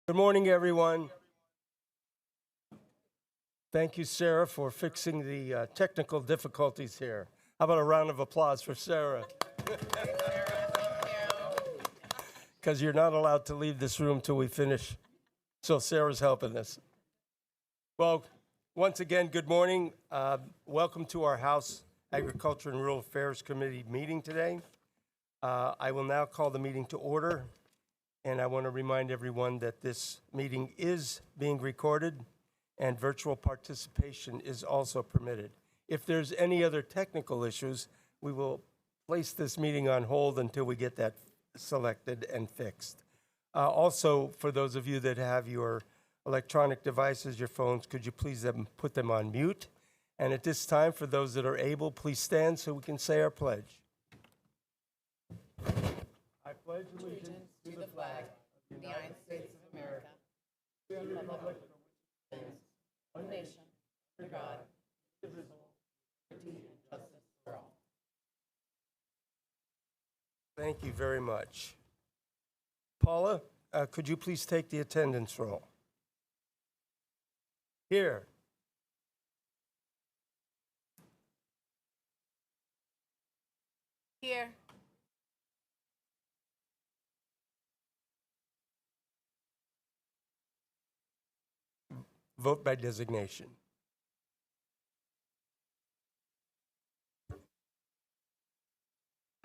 Good morning, everyone. Thank you, Sarah, for fixing the technical difficulties here. How about a round of applause for Sarah? Because you're not allowed to leave this room till we finish. So Sarah's helping us. Well, once again, good morning. Welcome to our House Agriculture and Rural Affairs Committee meeting today. I will now call the meeting to order. And I want to remind everyone that this meeting is being recorded and virtual participation is also permitted. If there's any other technical issues, we will place this meeting on hold until we get that selected and fixed. Also, for those of you that have your electronic devices, your phones, could you please put them on mute? And at this time, for those that are able, please stand so we can say our pledge. I pledge allegiance To the flag of the United States of America, to the republic for which it stands, one nation, under God, indivisible, with liberty and justice for all. Thank you very much. Paula, could you please take the attendance roll? Here. Here. Vote by designation.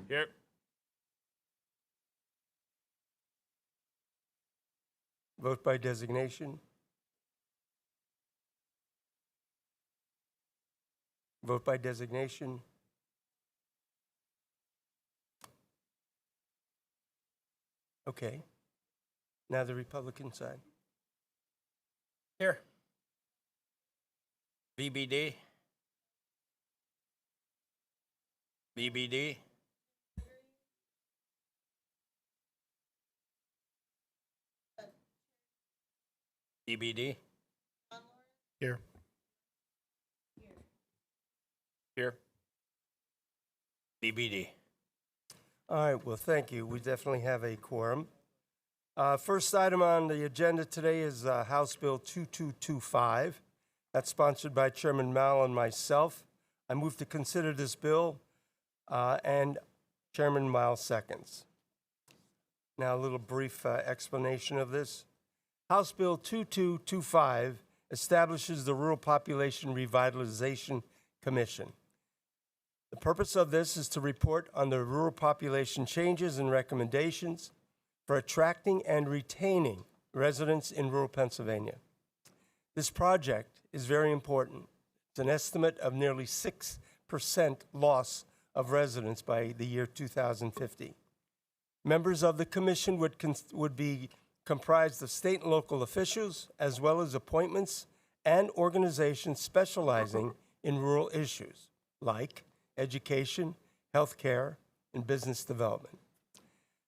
Here. Vote by designation. Vote by designation. Okay. Now the Republican side. Here. VBD. VBD. VBD. Here. Here. VBD. All right, well, thank you. We definitely have a quorum. First item on the agenda today is House Bill 2225. That's sponsored by Chairman Mao and myself. I move to consider this bill, and Chairman Mao seconds. Now, a little brief explanation of this. House Bill 2225 establishes the Rural Population Revitalization Commission. The purpose of this is to report on the rural population changes and recommendations for attracting and retaining residents in rural Pennsylvania. This project is very important. It's an estimate of nearly 6% loss of residents by the year 2050. Members of the commission would be comprised of state and local officials, as well as appointments and organizations specializing in rural issues like education, healthcare, and business development.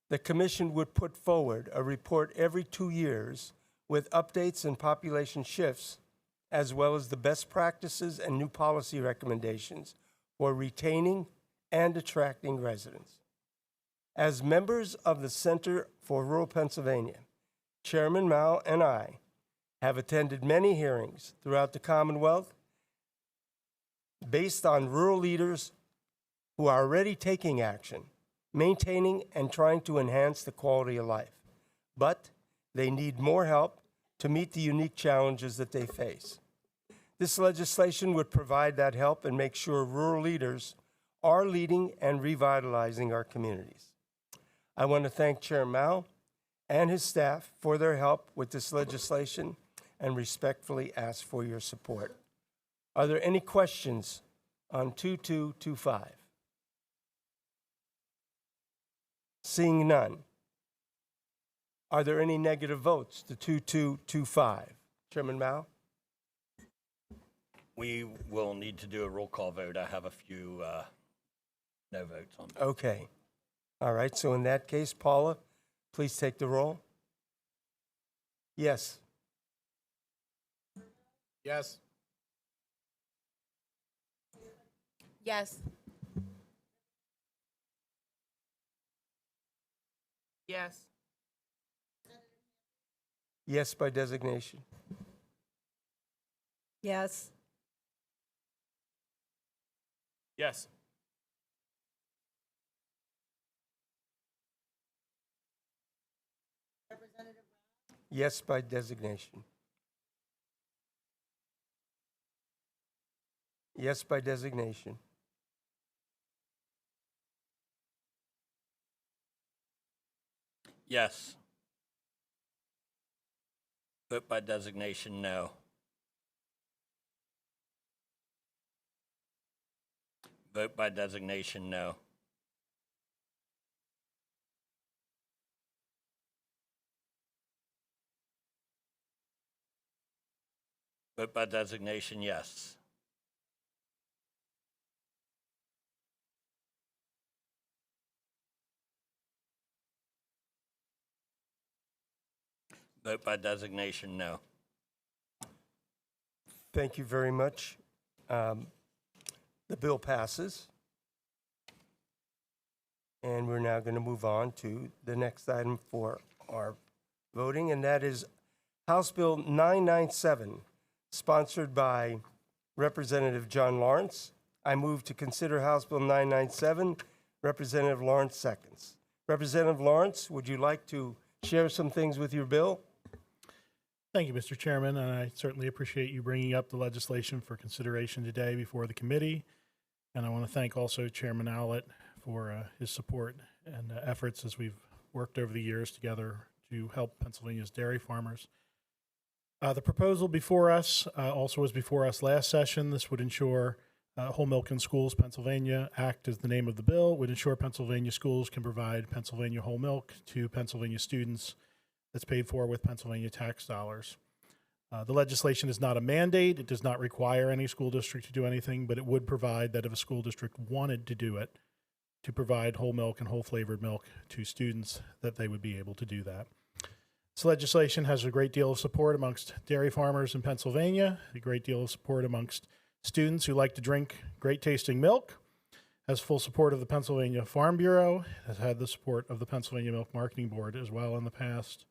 The commission would put forward a report every 2 years with updates and population shifts, as well as the best practices and new policy recommendations for retaining and attracting residents. As members of the Center for Rural Pennsylvania, Chairman Mao and I have attended many hearings throughout the Commonwealth based on rural leaders who are already taking action, maintaining and trying to enhance the quality of life. But they need more help to meet the unique challenges that they face. This legislation would provide that help and make sure rural leaders are leading and revitalizing our communities. I want to thank Chair Mao and his staff for their help with this legislation and respectfully ask for your support. Are there any questions on 2225? Seeing none. Are there any negative votes to 2225? Chairman Mao? We will need to do a roll call vote. I have a few no votes on that. Okay. All right, so in that case, Paula, please take the roll. Yes. Yes. Yes. Yes. Yes by designation. Yes. Yes. Yes by designation. Yes by designation. Yes. Vote by designation, no. Vote by designation, no. Vote by designation, yes. Vote by designation, no. Thank you very much. The bill passes. And we're now going to move on to the next item for our voting, and that is House Bill 997, sponsored by Representative John Lawrence. I move to consider House Bill 997. Representative Lawrence seconds. Representative Lawrence, would you like to share some things with your bill? Thank you, Mr. Chairman, and I certainly appreciate you bringing up the legislation for consideration today before the committee. And I want to thank also Chairman Owlett for his support and efforts as we've worked over the years together to help Pennsylvania's dairy farmers. The proposal before us also was before us last session. This would ensure Whole Milk in Schools Pennsylvania Act is the name of the bill, would ensure Pennsylvania schools can provide Pennsylvania whole milk to Pennsylvania students that's paid for with Pennsylvania tax dollars. The legislation is not a mandate. It does not require any school district to do anything, but it would provide that if a school district wanted to do it, to provide whole milk and whole flavored milk to students, that they would be able to do that. This legislation has a great deal of support amongst dairy farmers in Pennsylvania, a great deal of support amongst students who like to drink great tasting milk, has full support of the Pennsylvania Farm Bureau, has had the support of the Pennsylvania Milk Marketing Board as well in the past.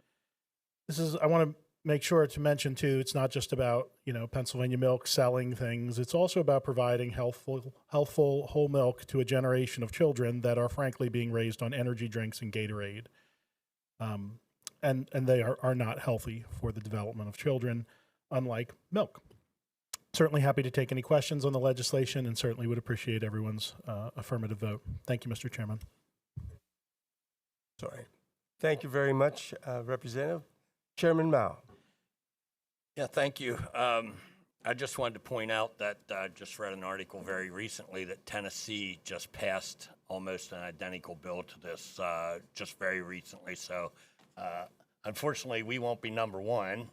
I want to make sure to mention too, it's not just about, Pennsylvania milk selling things. It's also about providing healthful whole milk to a generation of children that are frankly being raised on energy drinks and Gatorade. And they are not healthy for the development of children, unlike milk. Certainly happy to take any questions on the legislation and certainly would appreciate everyone's affirmative vote. Thank you, Mr. Chairman. Sorry. Thank you very much, Representative. Chairman Mao. Yeah, thank you. I just wanted to point out that I just read an article very recently that Tennessee just passed almost an identical bill to this just very recently. So unfortunately, we won't be number one,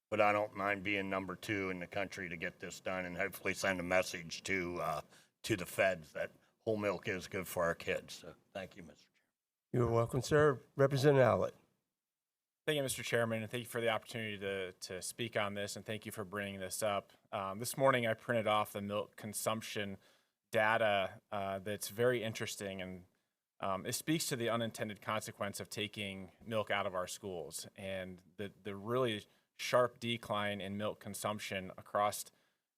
but I don't mind being number two in the country to get this done and hopefully send a message to the feds that whole milk is good for our kids. So thank you, Mr. Chairman. You're welcome, sir. Representative Owlett. Thank you, Mr. Chairman, and thank you for the opportunity to speak on this, and thank you for bringing this up. This morning I printed off the milk consumption data that's very interesting, and it speaks to the unintended consequence of taking milk out of our schools, and the really sharp decline in milk consumption across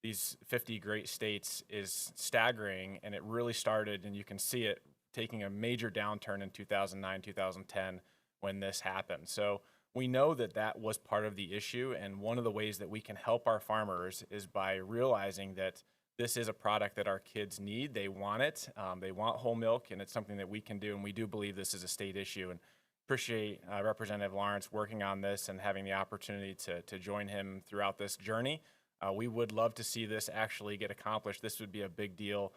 these 50 great states is staggering, and it really started, and you can see it taking a major downturn in 2009, 2010 when this happened. So we know that was part of the issue, and one of the ways that we can help our farmers is by realizing that this is a product that our kids need. They want it. They want whole milk, and it's something that we can do, and we do believe this is a state issue. And appreciate Representative Lawrence working on this and having the opportunity to join him throughout this journey. We would love to see this actually get accomplished. This would be a big deal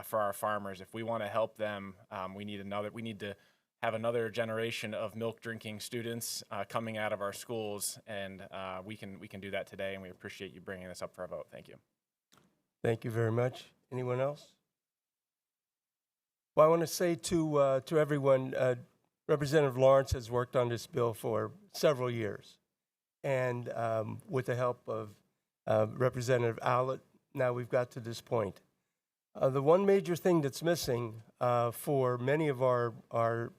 for our farmers. If we want to help them, we need to have another generation of milk drinking students coming out of our schools, and we can do that today, and we appreciate you bringing this up for a vote. Thank you. Thank you very much. Anyone else? Well, I want to say to everyone, Representative Lawrence has worked on this bill for several years, and with the help of Representative Owlett, now we've got to this point. The one major thing that's missing for many of our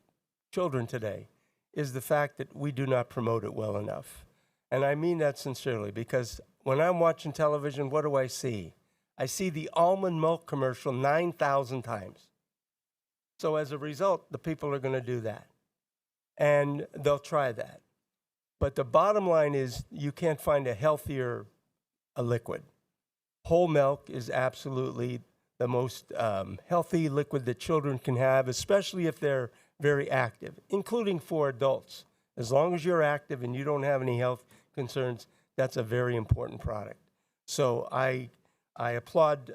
children today is the fact that we do not promote it well enough. And I mean that sincerely, because when I'm watching television, what do I see? I see the almond milk commercial 9,000 times. So as a result, the people are going to do that. And they'll try that. But the bottom line is you can't find a healthier liquid. Whole milk is absolutely the most healthy liquid that children can have, especially if they're very active, including for adults. As long as you're active and you don't have any health concerns, that's a very important product. So I applaud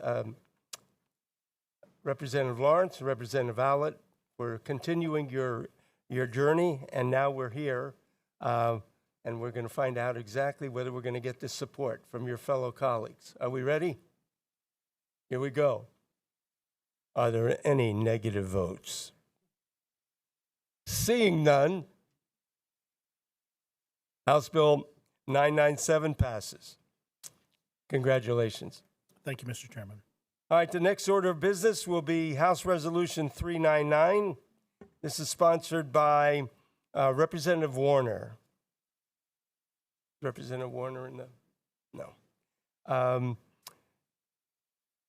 Representative Lawrence and Representative Owlett for continuing your journey, and now we're here, and we're going to find out exactly whether we're going to get this support from your fellow colleagues. Are we ready? Here we go. Are there any negative votes? Seeing none, House Bill 997 passes. Congratulations. Thank you, Mr. Chairman. All right, the next order of business will be House Resolution 399. This is sponsored by Representative Warner. Representative Warner in the? No.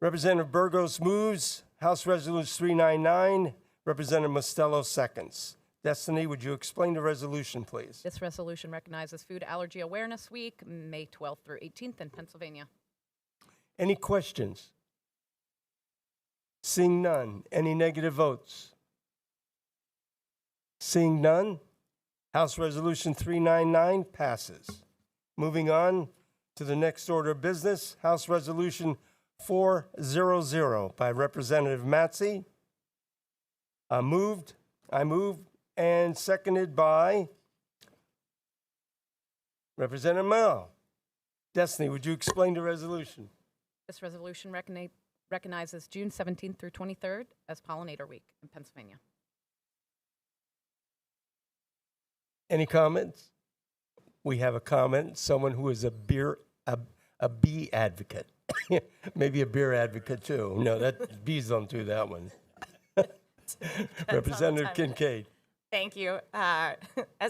Representative Burgos moves. House Resolution 399. Representative Mostello seconds. Destiny, would you explain the resolution, please? This resolution recognizes Food Allergy Awareness Week, May 12th through 18th in Pennsylvania. Any questions? Seeing none. Any negative votes? Seeing none, House Resolution 399 passes. Moving on to the next order of business, House Resolution 400 by Representative Matzey. I move, and seconded by Representative Mel. Destiny, would you explain the resolution? This resolution recognizes June 17th through 23rd as Pollinator Week in Pennsylvania. Any comments? We have a comment, someone who is a bee advocate. Maybe a beer advocate too. No, that bees don't do that one. Representative Kincaid. Thank you. As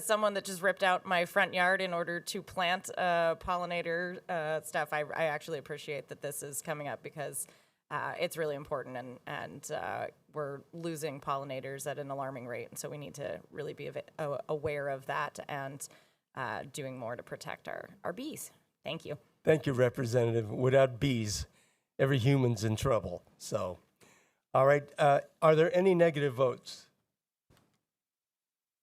someone that just ripped out my front yard in order to plant pollinator stuff, I actually appreciate that this is coming up because it's really important, and we're losing pollinators at an alarming rate, and so we need to really be aware of that and doing more to protect our bees. Thank you. Thank you, Representative. Without bees, every human's in trouble. So, all right. Are there any negative votes?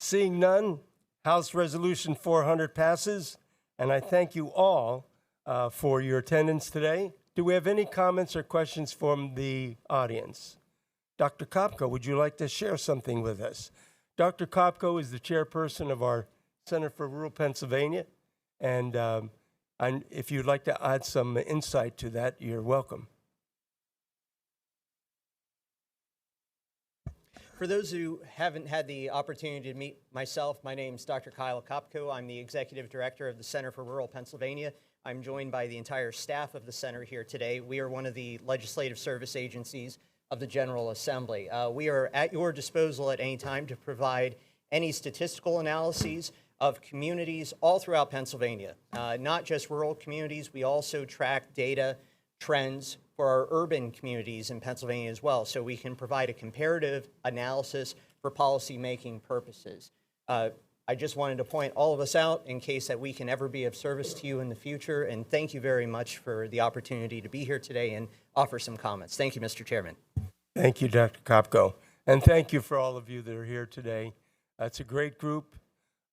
Seeing none, House Resolution 400 passes, and I thank you all for your attendance today. Do we have any comments or questions from the audience? Dr. Kopko, would you like to share something with us? Dr. Kopko is the chairperson of our Center for Rural Pennsylvania, and if you'd like to add some insight to that, you're welcome. For those who haven't had the opportunity to meet myself, my name is Dr. Kyle Kopko. I'm the Executive Director of the Center for Rural Pennsylvania. I'm joined by the entire staff of the center here today. We are one of the legislative service agencies of the General Assembly. We are at your disposal at any time to provide any statistical analyses of communities all throughout Pennsylvania, not just rural communities. We also track data trends for our urban communities in Pennsylvania as well, so we can provide a comparative analysis for policy-making purposes. I just wanted to point all of us out in case that we can ever be of service to you in the future, and thank you very much for the opportunity to be here today and offer some comments. Thank you, Mr. Chairman. Thank you, Dr. Kopko, and thank you for all of you that are here today. It's a great group.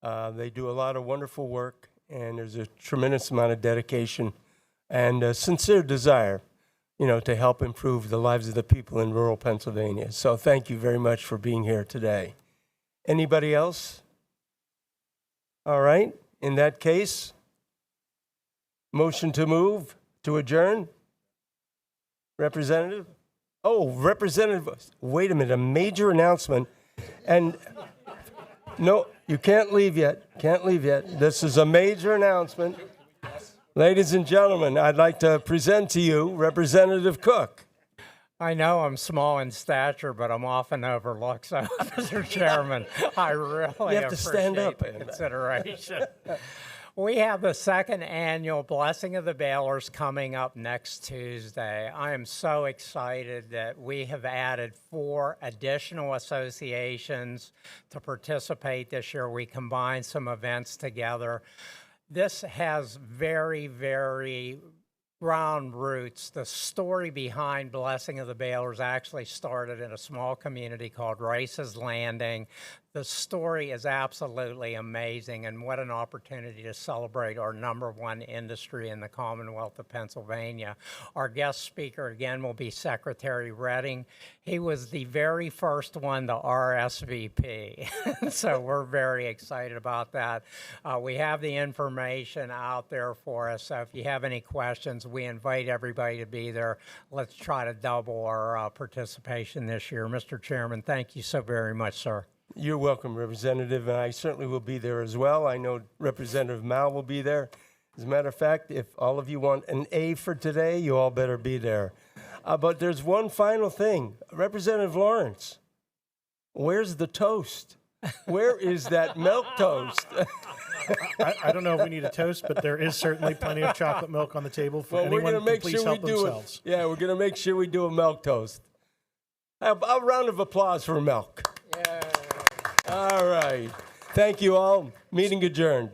They do a lot of wonderful work, and there's a tremendous amount of dedication and a sincere desire, to help improve the lives of the people in rural Pennsylvania. So thank you very much for being here today. Anybody else? All right. In that case, motion to move to adjourn. Representative? Oh, Representative, wait a minute, a major announcement. And no, you can't leave yet. Can't leave yet. This is a major announcement. Ladies and gentlemen, I'd like to present to you Representative Cook. I know I'm small in stature, but I'm often overlooked. So, Mr. Chairman, I really You have to stand appreciate up. the consideration. We have the second annual Blessing of the Baylors coming up next Tuesday. I am so excited that we have added 4 additional associations to participate this year. We combined some events together. This has very, very ground roots. The story behind Blessing of the Baylors actually started in a small community called Rice's Landing. The story is absolutely amazing, and what an opportunity to celebrate our #1 industry in the Commonwealth of Pennsylvania. Our guest speaker again will be Secretary Redding. He was the very first one to RSVP, so we're very excited about that. We have the information out there for us, so if you have any questions, we invite everybody to be there. Let's try to double our participation this year. Mr. Chairman, thank you so very much, sir. You're welcome, Representative, and I certainly will be there as well. I know Representative Mal will be there. As a matter of fact, if all of you want an A for today, you all better be there. But there's one final thing. Representative Lawrence, where's the toast? Where is that milk toast? I don't know if we need a toast, but there is certainly plenty of chocolate milk on the table for Well, we're anyone going to to make please sure we help do themselves. it. Yeah, we're going to make sure we do a milk toast. A round of applause for milk. All right. Thank you all. Meeting adjourned.